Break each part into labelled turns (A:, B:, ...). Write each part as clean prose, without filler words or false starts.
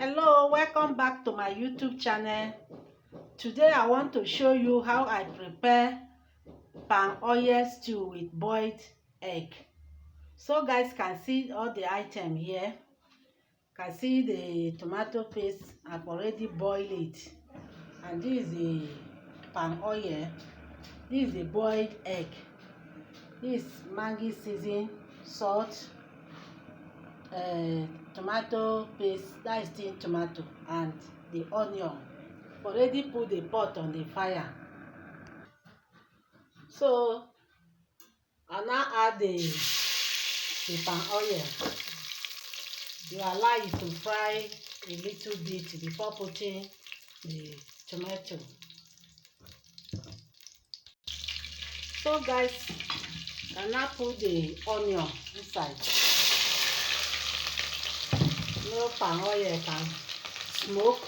A: Hello, welcome back to my YouTube channel. Today I want to show you how I prepare palm oil stew with boiled egg. So guys can see all the item here. Can see the tomato paste. I've already boiled it. And this is the palm oil. This is the boiled egg. This is Maggi season, salt, tomato paste, that is still tomato, and the onion. Already put the pot on the fire. So I now add the palm oil. You allow it to fry a little bit before putting the tomato. So guys, I now put the onion inside. No palm oil can smoke.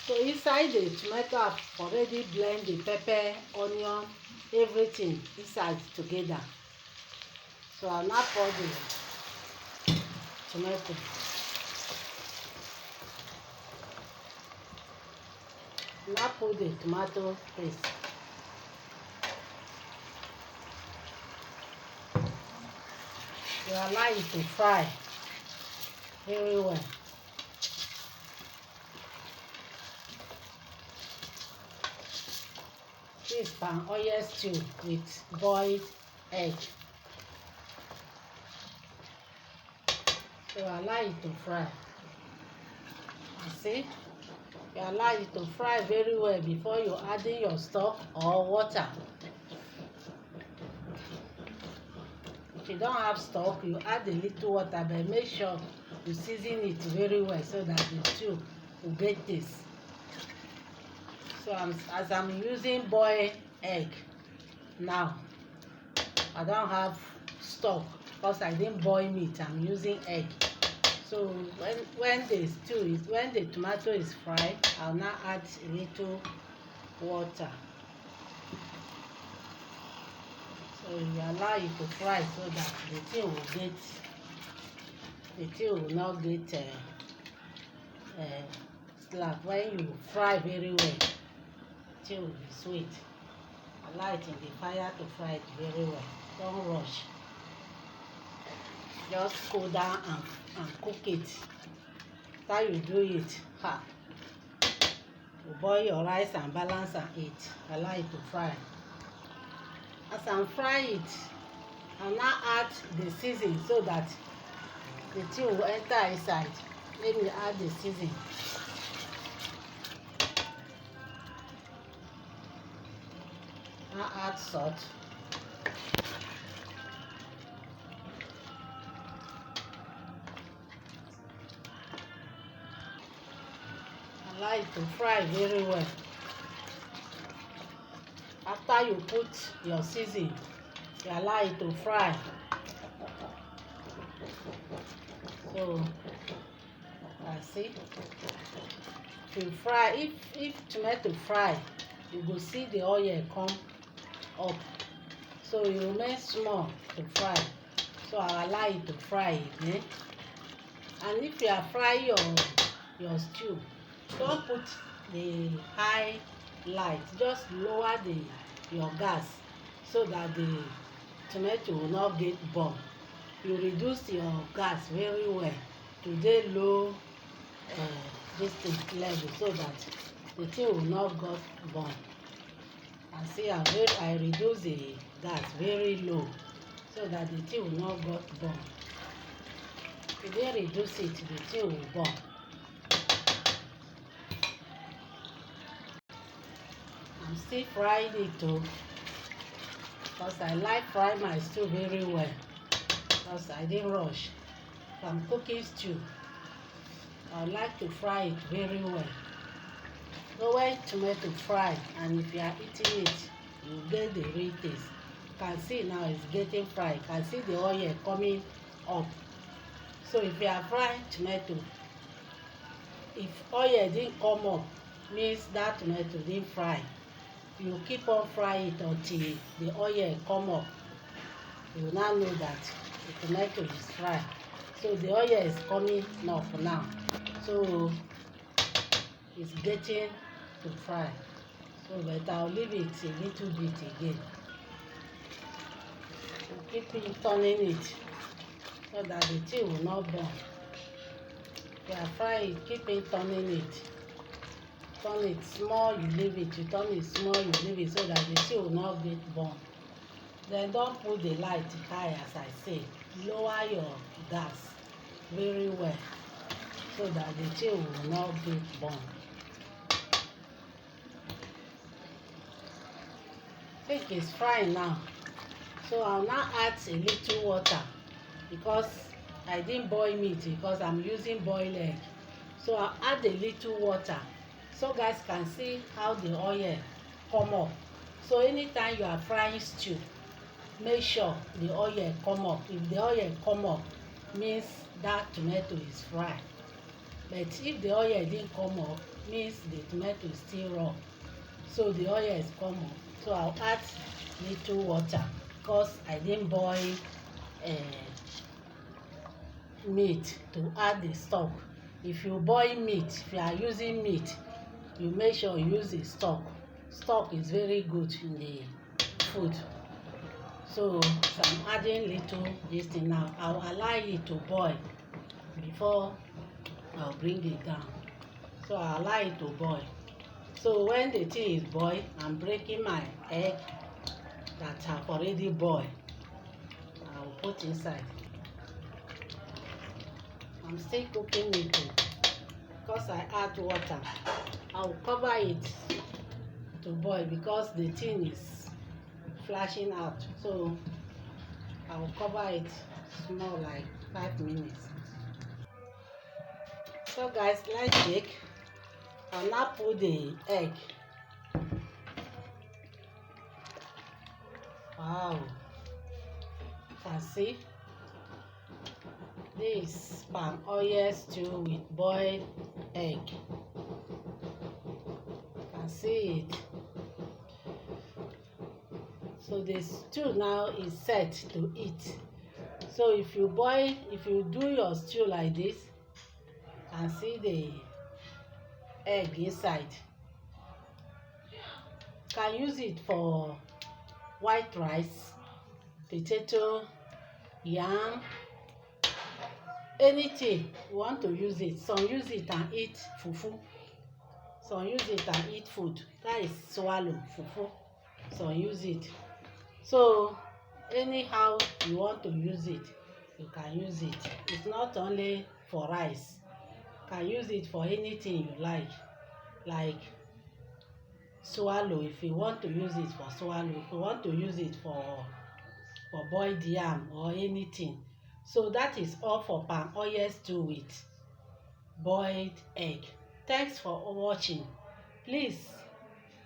A: So inside the tomato, I've already blend the pepper, onion, everything inside together. So I'll now pour the tomato. Now put the tomato paste. You allow it to fry very well. This palm oil stew with boiled egg. So allow it to fry. You see? You allow it to fry very well before you add in your stock or water. If you don't have stock, you add a little water, but make sure you season it very well so that the stew will get this. So as I'm using boiled egg now, I don't have stock because I didn't boil meat. I'm using egg. So when the tomato is fried, I'll now add a little water. So you allow it to fry so that the thing will not get slap. When you fry very well, the thing will be sweet. Allow it in the fire to fry it very well. Don't rush. Just cool down and cook it. After you do it, you boil your rice and balance and eat. Allow it to fry. As I fry it, I'll now add the seasoning so that the thing will enter inside. Let me add the seasoning. Now add salt. Allow it to fry very well. After you put your seasoning, you allow it to fry. So, see, if you fry, if tomato fry, you go see the oil come up. So it remains small to fry. So I allow it to fry again. And if you are frying your stew, don't put the high light. Just lower your gas so that the tomato will not get burned. You reduce your gas very well to the low distance level so that the thing will not get burned. And see, I reduce the gas very low so that the thing will not get burned. If you reduce it, the thing will burn. I'm still frying it too, because I like frying my stew very well, because I didn't rush. If I'm cooking stew, I like to fry it very well. So when tomato fry, and if you are eating it, you get the real taste. You can see now it's getting fried. You can see the oil coming up. So if you are frying tomato, if oil didn't come up, means that tomato didn't fry. You keep on frying it until the oil come up. You will now know that the tomato is fried. So the oil is coming up now. So it's getting to fry. So but I'll leave it a little bit again. So keep turning it so that the tea will not burn. You are frying it, keep turning it. Turn it small, you leave it. You turn it small, you leave it so that the tea will not get burned. Then don't put the light high, as I say. Lower your gas very well so that the tea will not get burned. I think it's frying now. So I'll now add a little water because I didn't boil meat because I'm using boiled egg. So I'll add a little water so guys can see how the oil come up. So anytime you are frying stew, make sure the oil come up. If the oil come up, means that tomato is fried. But if the oil didn't come up, means the tomato is still raw. So the oil is come up. So I'll add little water because I didn't boil meat to add the stock. If you boil meat, if you are using meat, you make sure you use the stock. Stock is very good in the food. So I'm adding little this thing now. I'll allow it to boil before I'll bring it down. So I'll allow it to boil. So when the tea is boiled, I'm breaking my egg that have already boiled. I'll put inside. I'm still cooking it because I add water. I'll cover it to boil because the thing is flashing out. So I'll cover it small, like 5 minutes. So guys, let's check. I'll now put the egg. Wow, you can see this palm oil stew with boiled egg. You can see it. So the stew now is set to eat. So if you do your stew like this, you can see the egg inside. You can use it for white rice, potato, yam, anything you want to use it. Some use it and eat fufu. Some use it and eat food. That is swallow fufu. Some use it. So anyhow you want to use it, you can use it. It's not only for rice. You can use it for anything you like swallow. If you want to use it for swallow, if you want to use it for boiled yam or anything. So that is all for palm oil stew with boiled egg. Thanks for watching. Please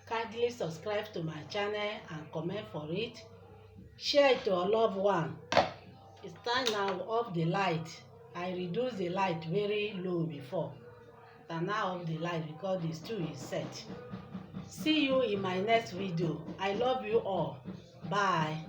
A: kindly subscribe to my channel and comment for it. Share it to a loved one. It's time now off the light. I reduced the light very low before. And now off the light because the stew is set. See you in my next video. I love you all. Bye.